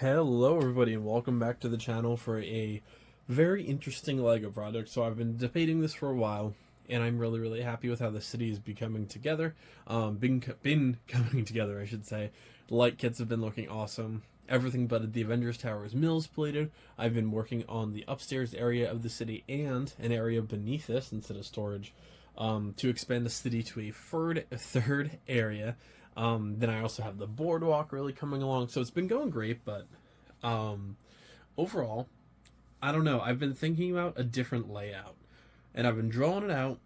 Hello everybody and welcome back to the channel for a very interesting LEGO project. So I've been debating this for a while and I'm really happy with how the city is becoming together. Been coming together, I should say. The light kits have been looking awesome. Everything but the Avengers Tower is mills plated. I've been working on the upstairs area of the city and an area beneath this instead of storage to expand the city to a third area. Then I also have the boardwalk really coming along, so it's been going great, but overall, I don't know. I've been thinking about a different layout, and I've been drawing it out,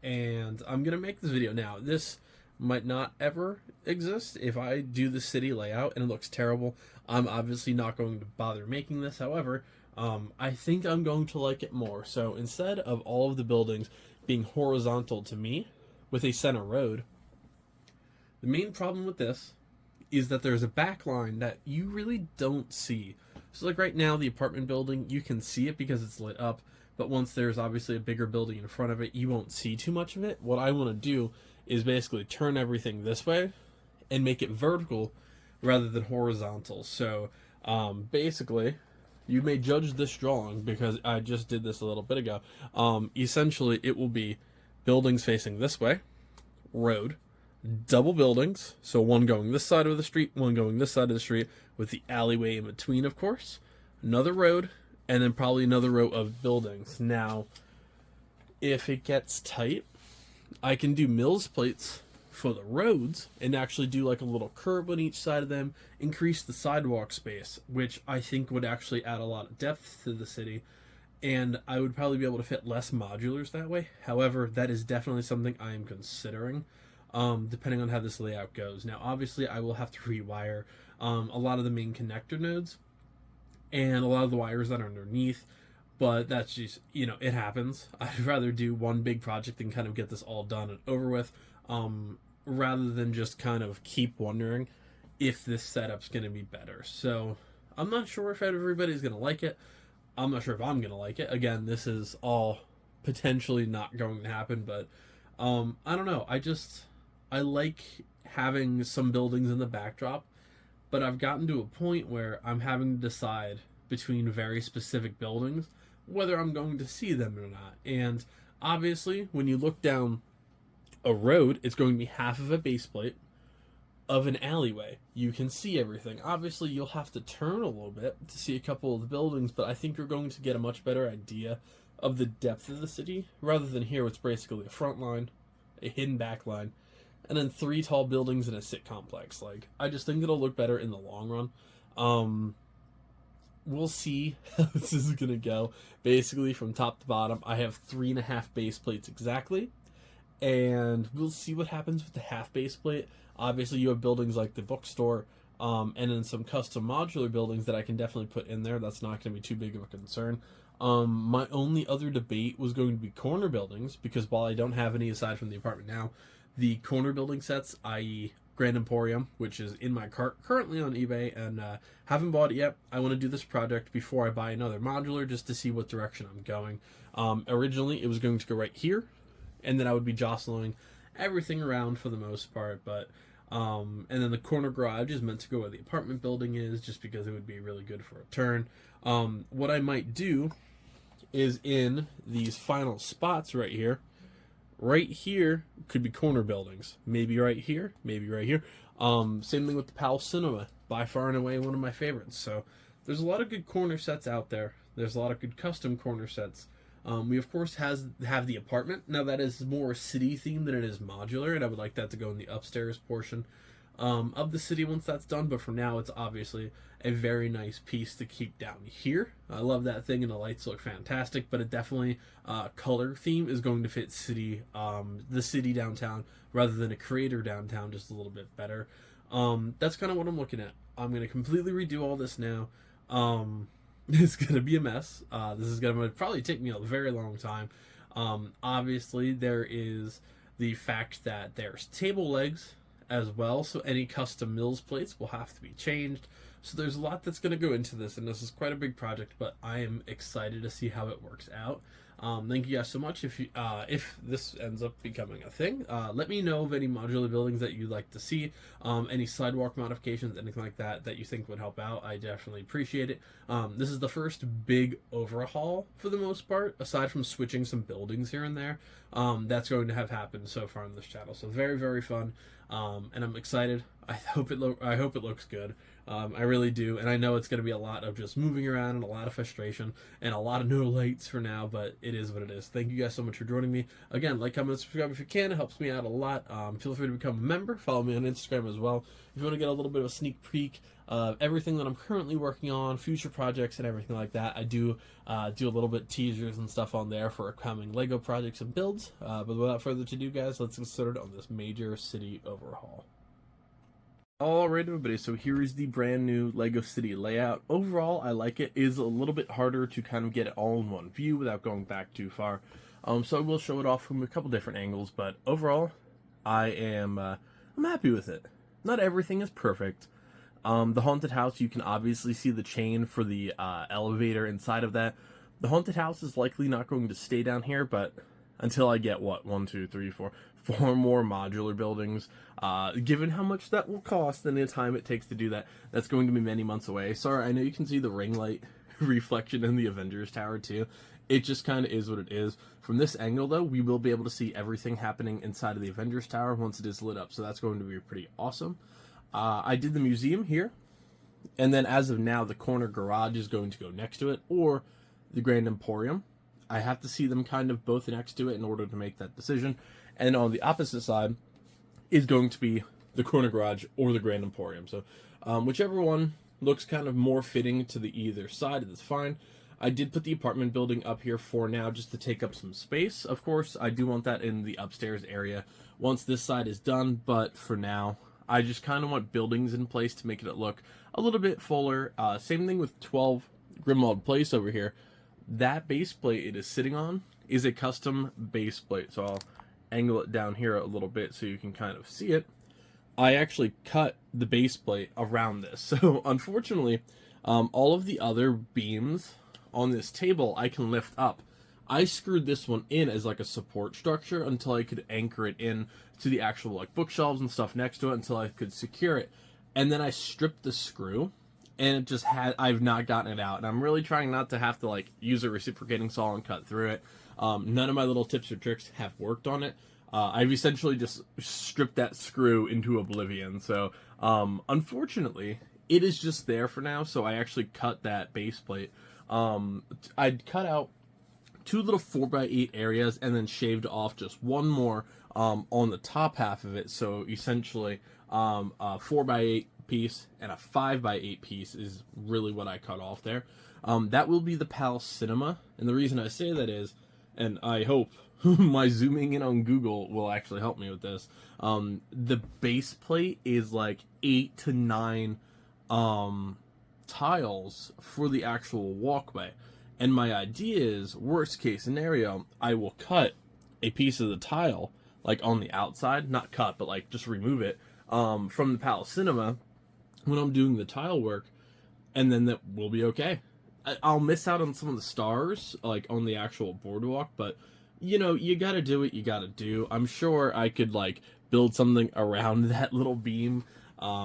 and I'm gonna make this video. Now, this might not ever exist. If I do the city layout and it looks terrible, I'm obviously not going to bother making this. However, I think I'm going to like it more. So instead of all of the buildings being horizontal to me with a center road, the main problem with this is that there's a back line that you really don't see. So like right now, the apartment building, you can see it because it's lit up, but once there's obviously a bigger building in front of it, you won't see too much of it. What I want to do is basically turn everything this way and make it vertical rather than horizontal. So basically, you may judge this drawing because I just did this a little bit ago. Essentially, it will be buildings facing this way, road, double buildings, so one going this side of the street, one going this side of the street, with the alleyway in between, of course, another road, and then probably another row of buildings. Now, if it gets tight, I can do mills plates for the roads and actually do like a little curb on each side of them, increase the sidewalk space, which I think would actually add a lot of depth to the city, and I would probably be able to fit less modulars that way. However, that is definitely something I am considering. Depending on how this layout goes. Now, obviously, I will have to rewire a lot of the main connector nodes and a lot of the wires that are underneath, but that's just, it happens. I'd rather do one big project and kind of get this all done and over with, rather than just kind of keep wondering if this setup's going to be better. So, I'm not sure if everybody's going to like it. I'm not sure if I'm going to like it. Again, this is all potentially not going to happen, but I don't know. I like having some buildings in the backdrop, but I've gotten to a point where I'm having to decide between very specific buildings whether I'm going to see them or not. And obviously, when you look down a road, it's going to be half of a base plate of an alleyway. You can see everything. Obviously, you'll have to turn a little bit to see a couple of the buildings, but I think you're going to get a much better idea of the depth of the city rather than here, it's basically a front line, a hidden back line, and then 3 tall buildings in a sit complex. Like, I just think it'll look better in the long run. We'll see how this is gonna go. Basically, from top to bottom, I have 3.5 base plates exactly, and we'll see what happens with the half base plate. Obviously, you have buildings like the bookstore, and then some custom modular buildings that I can definitely put in there. That's not going to be too big of a concern. My only other debate was going to be corner buildings, because while I don't have any aside from the apartment now, the corner building sets, i.e. Grand Emporium, which is in my cart currently on eBay and haven't bought it yet. I want to do this project before I buy another modular just to see what direction I'm going. Originally, it was going to go right here, and then I would be jostling everything around for the most part, but and then the corner garage is meant to go where the apartment building is, just because it would be really good for a turn. What I might do is in these final spots right here could be corner buildings. Maybe right here, maybe right here. Same thing with the Pal Cinema, by far and away one of my favorites. So there's a lot of good corner sets out there. There's a lot of good custom corner sets. We of course have the apartment. Now that is more city themed than it is modular, and I would like that to go in the upstairs portion of the city once that's done. But for now, it's obviously a very nice piece to keep down here. I love that thing, and the lights look fantastic. But it definitely color theme is going to fit the city downtown rather than a creator downtown, just a little bit better. That's kind of what I'm looking at. I'm going to completely redo all this now. It's going to be a mess. This is going to probably take me a very long time. Obviously, there is the fact that there's table legs as well, so any custom mills plates will have to be changed. So there's a lot that's going to go into this, and this is quite a big project, but I am excited to see how it works out. Thank you guys so much. If this ends up becoming a thing, let me know of any modular buildings that you'd like to see, any sidewalk modifications, anything like that that you think would help out. I definitely appreciate it. This is the first big overhaul for the most part, aside from switching some buildings here and there. That's going to have happened so far on this channel. So very, very fun, and I'm excited. I hope it looks good. I really do, and I know it's going to be a lot of just moving around and a lot of frustration and a lot of no lights for now, but it is what it is. Thank you guys so much for joining me. Again, like, comment, subscribe if you can. It helps me out a lot. Feel free to become a member. Follow me on Instagram as well. If you want to get a little bit of a sneak peek of everything that I'm currently working on, future projects and everything like that, I do do a little bit teasers and stuff on there for upcoming Lego projects and builds. But without further ado, guys, let's get started on this major city overhaul. Alright everybody, so here is the brand new Lego City layout. Overall, I like it. It is a little bit harder to kind of get it all in one view without going back too far. So I will show it off from a couple different angles, but overall, I'm happy with it. Not everything is perfect. The haunted house, you can obviously see the chain for the elevator inside of that. The haunted house is likely not going to stay down here, but until I get, what, 1, 2, 3, 4 more modular buildings. Given how much that will cost and the time it takes to do that, that's going to be many months away. Sorry, I know you can see the ring light reflection in the Avengers Tower too. It just kind of is what it is. From this angle, though, we will be able to see everything happening inside of the Avengers Tower once it is lit up, so that's going to be pretty awesome. I did the museum here, and then as of now, the corner garage is going to go next to it, or the Grand Emporium. I have to see them kind of both next to it in order to make that decision. And on the opposite side is going to be the corner garage or the Grand Emporium. So whichever one looks kind of more fitting to the either side, that's fine. I did put the apartment building up here for now just to take up some space. Of course, I do want that in the upstairs area once this side is done, but for now, I just kind of want buildings in place to make it look a little bit fuller. Same thing with 12 Grimwald Place over here. That base plate it is sitting on is a custom base plate, so I'll angle it down here a little bit so you can kind of see it. I actually cut the base plate around this, so unfortunately all of the other beams on this table I can lift up. I screwed this one in as like a support structure until I could anchor it in to the actual like bookshelves and stuff next to it until I could secure it, and then I stripped the screw and it just I've not gotten it out, and I'm really trying not to have to like use a reciprocating saw and cut through it. None of my little tips or tricks have worked on it. I've essentially just stripped that screw into oblivion. So, unfortunately, it is just there for now. So I actually cut that base plate. I'd cut out 2 little 4x8 areas and then shaved off just one more on the top half of it. So essentially, a 4x8 piece and a 5x8 piece is really what I cut off there. That will be the Palace Cinema, and the reason I say that is, and I hope my zooming in on Google will actually help me with this, the base plate is like 8 to 9 tiles for the actual walkway, and my idea is, worst case scenario, I will cut a piece of the tile like on the outside, not cut, but like just remove it from the Palace Cinema when I'm doing the tile work, and then that will be okay. I'll miss out on some of the stars, like on the actual boardwalk, but you know, you gotta do what you gotta do. I'm sure I could like build something around that little beam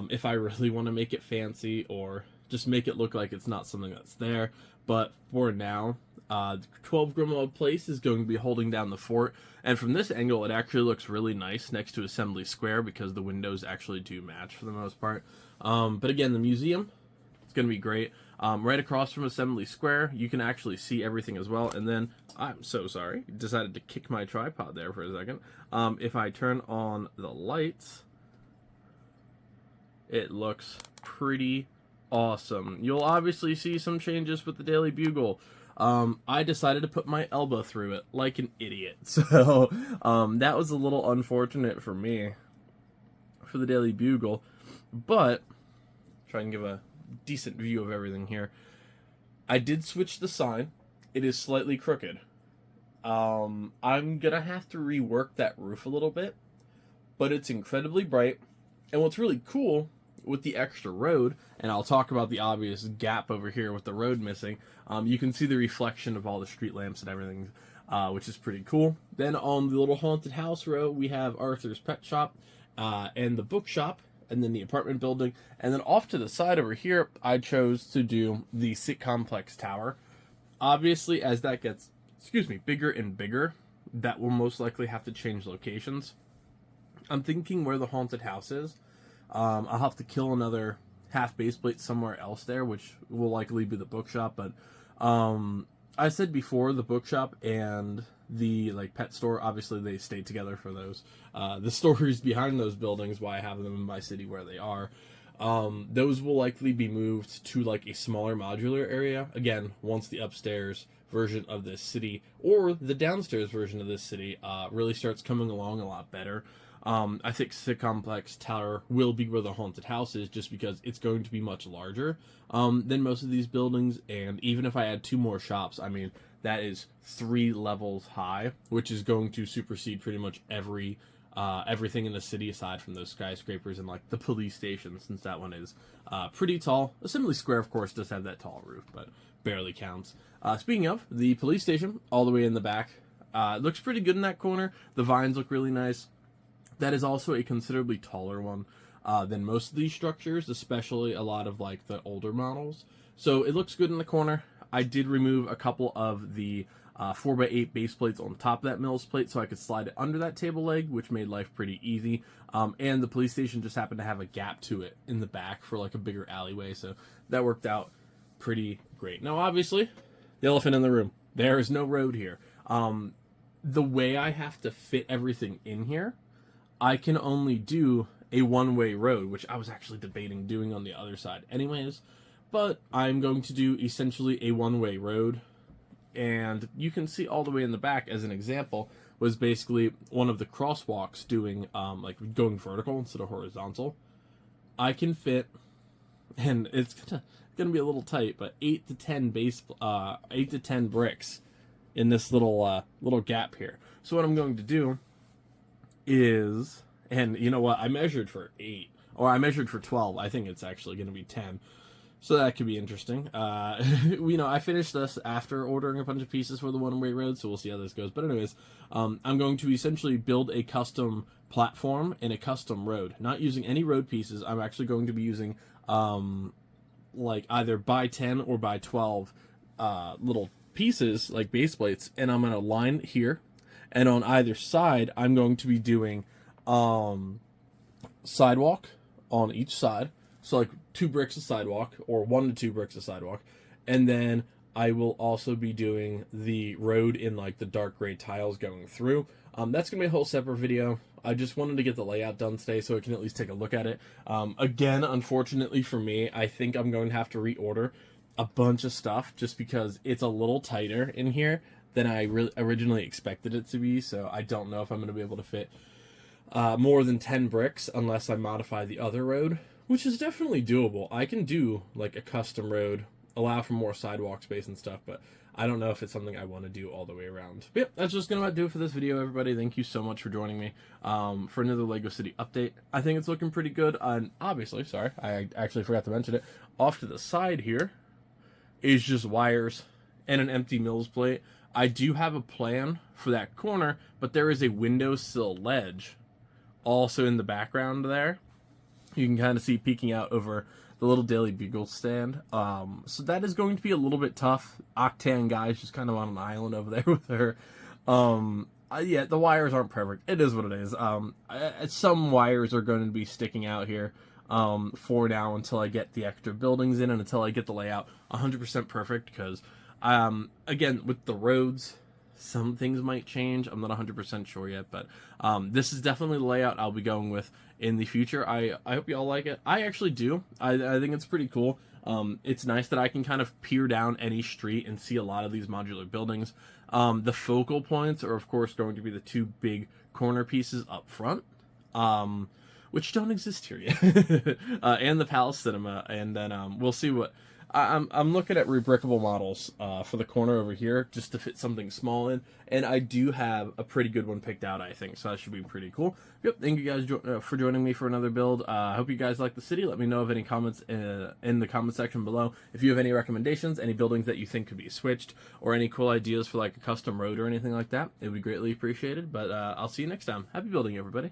if I really want to make it fancy, or just make it look like it's not something that's there. But for now, 12 Grimwald Place is going to be holding down the fort, and from this angle it actually looks really nice next to Assembly Square because the windows actually do match for the most part. But again, the museum, it's going to be great. Right across from Assembly Square, you can actually see everything as well. And then, I'm so sorry, decided to kick my tripod there for a second. If I turn on the lights, it looks pretty awesome. You'll obviously see some changes with the Daily Bugle. I decided to put my elbow through it like an idiot. So that was a little unfortunate for me for the Daily Bugle. But, try and give a decent view of everything here. I did switch the sign. It is slightly crooked. I'm gonna have to rework that roof a little bit, but it's incredibly bright. And what's really cool with the extra road, and I'll talk about the obvious gap over here with the road missing, you can see the reflection of all the street lamps and everything. which is pretty cool. Then on the little haunted house row, we have Arthur's Pet Shop and the bookshop, and then the apartment building. And then off to the side over here, I chose to do the Complex Tower. Obviously, as that gets, bigger and bigger, that will most likely have to change locations. I'm thinking where the haunted house is, I'll have to kill another half base plate somewhere else there, which will likely be the bookshop. But I said before, the bookshop and the pet store, obviously they stay together for those. The stories behind those buildings, why I have them in my city where they are. Those will likely be moved to a smaller modular area. Again, once the upstairs version of this city or the downstairs version of this city really starts coming along a lot better. I think Complex Tower will be where the haunted house is, just because it's going to be much larger than most of these buildings. And even if I add 2 more shops, I mean, that is 3 levels high, which is going to supersede pretty much everything in the city aside from those skyscrapers and the police station, since that one is pretty tall. Assembly Square, of course, does have that tall roof, but barely counts. Speaking of, the police station, all the way in the back, looks pretty good in that corner. The vines look really nice. That is also a considerably taller one than most of these structures, especially a lot of the older models. So it looks good in the corner. I did remove a couple of the 4x8 base plates on top of that Mills plate so I could slide it under that table leg, which made life pretty easy. And the police station just happened to have a gap to it in the back for a bigger alleyway, so that worked out pretty great. Now, obviously, the elephant in the room. There is no road here. The way I have to fit everything in here, I can only do a one-way road, which I was actually debating doing on the other side anyways, but I'm going to do essentially a one-way road. And you can see all the way in the back, as an example, was basically one of the crosswalks doing going vertical instead of horizontal. I can fit, and it's gonna be a little tight, but 8 to 10 bricks in this little gap here. So what I'm going to do is, and you know what, I measured for 8, or I measured for 12. I think it's actually going to be 10. So that could be interesting. I finished this after ordering a bunch of pieces for the one-way road, so we'll see how this goes. But anyways, I'm going to essentially build a custom platform and a custom road. Not using any road pieces. I'm actually going to be using either by 10 or by 12 little pieces, like base plates, and I'm going to line here. And on either side, I'm going to be doing sidewalk on each side. So 2 bricks of sidewalk, or 1 to 2 bricks of sidewalk. And then I will also be doing the road in the dark gray tiles going through. That's going to be a whole separate video. I just wanted to get the layout done today so I can at least take a look at it. Again, unfortunately for me, I think I'm going to have to reorder a bunch of stuff just because it's a little tighter in here than I originally expected it to be. So I don't know if I'm going to be able to fit more than 10 bricks unless I modify the other road, which is definitely doable. I can do a custom road, allow for more sidewalk space and stuff, but I don't know if it's something I want to do all the way around. But yeah, that's just going to do it for this video, everybody. Thank you so much for joining me for another LEGO City update. I think it's looking pretty good. And obviously, sorry, I actually forgot to mention it, off to the side here is just wires and an empty Mills plate. I do have a plan for that corner, but there is a windowsill ledge also in the background there. You can kind of see peeking out over the little Daily Bugle stand. So that is going to be a little bit tough. Octane guy's just kind of on an island over there with her. Yeah, the wires aren't perfect. It is what it is. Some wires are going to be sticking out here for now until I get the extra buildings in and until I get the layout 100% perfect, because again, with the roads, some things might change. I'm not 100% sure yet, but this is definitely the layout I'll be going with in the future. I hope you all like it. I actually do. I think it's pretty cool. It's nice that I can kind of peer down any street and see a lot of these modular buildings. The focal points are, of course, going to be the 2 big corner pieces up front, which don't exist here yet, and the Palace Cinema. And then we'll see what I'm looking at rebrickable models for the corner over here just to fit something small in, and I do have a pretty good one picked out, I think, so that should be pretty cool. Yep, thank you guys for joining me for another build. I hope you guys like the city. Let me know of any comments in the comment section below. If you have any recommendations, any buildings that you think could be switched, or any cool ideas for like a custom road or anything like that, it would be greatly appreciated. But I'll see you next time. Happy building, everybody.